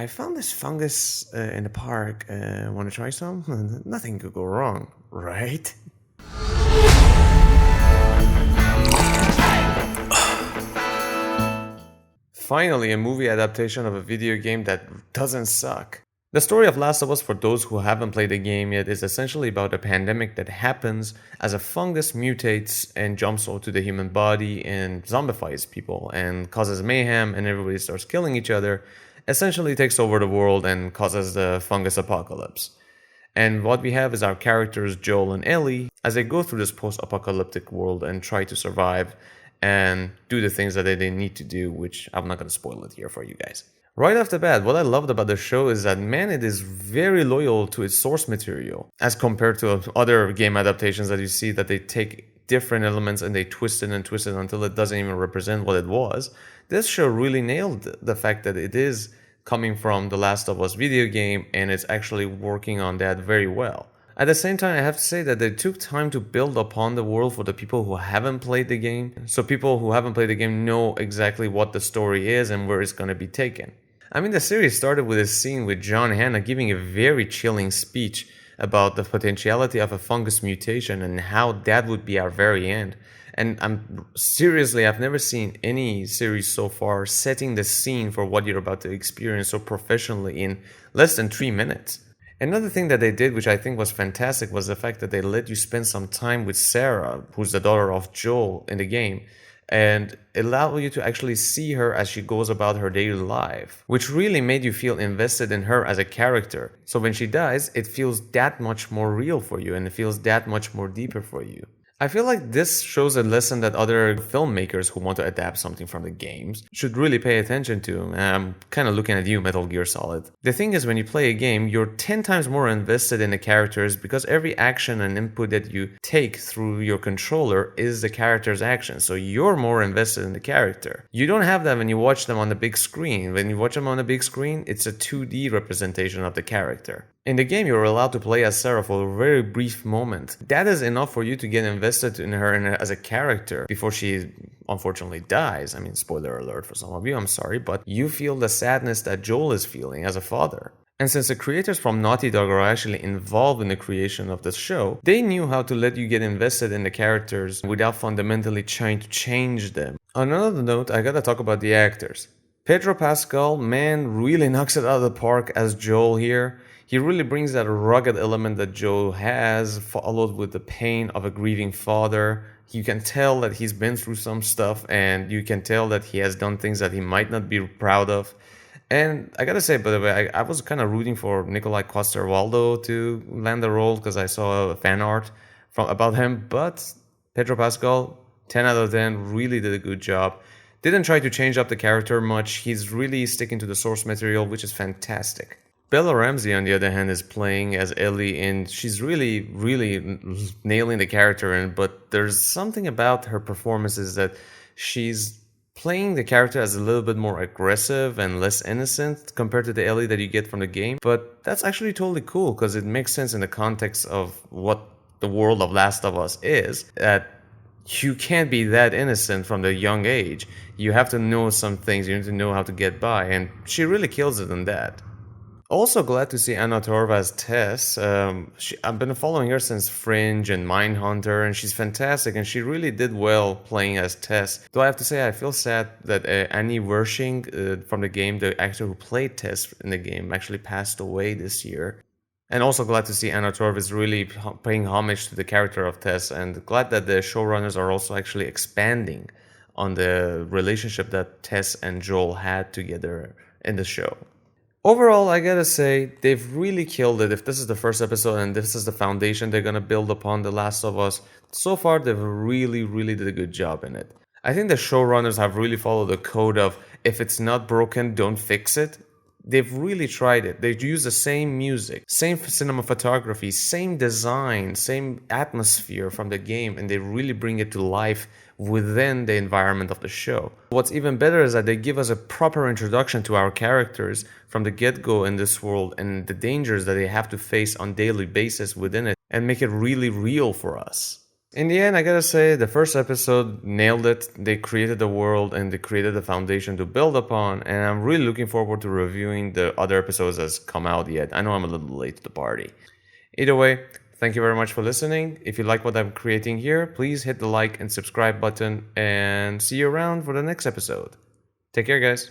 I found this fungus in the park. Want to try some? Nothing could go wrong, right? Finally, a movie adaptation of a video game that doesn't suck. The story of Last of Us, for those who haven't played the game yet, is essentially about a pandemic that happens as a fungus mutates and jumps onto the human body and zombifies people and causes mayhem, and everybody starts killing each other, essentially takes over the world and causes the fungus apocalypse. And what we have is our characters Joel and Ellie as they go through this post-apocalyptic world and try to survive and do the things that they need to do, which I'm not going to spoil it here for you guys. Right off the bat, what I loved about the show is that, man, it is very loyal to its source material as compared to other game adaptations that you see that they take different elements and they twist it and twist it until it doesn't even represent what it was. This show really nailed the fact that it is coming from the Last of Us video game and it's actually working on that very well. At the same time, I have to say that they took time to build upon the world for the people who haven't played the game. So people who haven't played the game know exactly what the story is and where it's going to be taken. I mean, the series started with a scene with John Hannah giving a very chilling speech about the potentiality of a fungus mutation and how that would be our very end. And I've never seen any series so far setting the scene for what you're about to experience so professionally in less than 3 minutes. Another thing that they did, which I think was fantastic, was the fact that they let you spend some time with Sarah, who's the daughter of Joel in the game, and allow you to actually see her as she goes about her daily life, which really made you feel invested in her as a character. So when she dies, it feels that much more real for you and it feels that much more deeper for you. I feel like this shows a lesson that other filmmakers who want to adapt something from the games should really pay attention to. And I'm kind of looking at you, Metal Gear Solid. The thing is, when you play a game, you're 10 times more invested in the characters because every action and input that you take through your controller is the character's action. So you're more invested in the character. You don't have that when you watch them on the big screen. When you watch them on the big screen, it's a 2D representation of the character. In the game, you're allowed to play as Sarah for a very brief moment. That is enough for you to get invested in her as a character before she unfortunately dies. I mean, spoiler alert for some of you, I'm sorry, but you feel the sadness that Joel is feeling as a father. And since the creators from Naughty Dog are actually involved in the creation of the show, they knew how to let you get invested in the characters without fundamentally trying to change them. On another note, I gotta talk about the actors. Pedro Pascal, man, really knocks it out of the park as Joel here. He really brings that rugged element that Joel has, followed with the pain of a grieving father. You can tell that he's been through some stuff, and you can tell that he has done things that he might not be proud of. And I gotta say, by the way, I was kind of rooting for Nikolai Coster-Waldau to land the role because I saw fan art about him. But Pedro Pascal, 10 out of 10, really did a good job. Didn't try to change up the character much. He's really sticking to the source material, which is fantastic. Bella Ramsey, on the other hand, is playing as Ellie, and she's really, really nailing the character in, but there's something about her performances that she's playing the character as a little bit more aggressive and less innocent compared to the Ellie that you get from the game. But that's actually totally cool because it makes sense in the context of what the world of Last of Us is, that you can't be that innocent from the young age. You have to know some things, you need to know how to get by, and she really kills it in that. Also glad to see Anna Torv as Tess. I've been following her since Fringe and Mindhunter, and she's fantastic, and she really did well playing as Tess. Though I have to say, I feel sad that Annie Wershing from the game, the actor who played Tess in the game, actually passed away this year. And also glad to see Anna Torv is really paying homage to the character of Tess, and glad that the showrunners are also actually expanding on the relationship that Tess and Joel had together in the show. Overall, I gotta say, they've really killed it. If this is the first episode and this is the foundation they're gonna build upon The Last of Us, so far they've really, really did a good job in it. I think the showrunners have really followed the code of, if it's not broken, don't fix it. They've really tried it. They use the same music, same cinematography, same design, same atmosphere from the game, and they really bring it to life within the environment of the show. What's even better is that they give us a proper introduction to our characters from the get-go in this world and the dangers that they have to face on a daily basis within it, and make it really real for us. In the end, I gotta say, the first episode nailed it. They created the world and they created the foundation to build upon, and I'm really looking forward to reviewing the other episodes as come out yet. I know I'm a little late to the party. Either way, thank you very much for listening. If you like what I'm creating here, please hit the like and subscribe button, and see you around for the next episode. Take care, guys.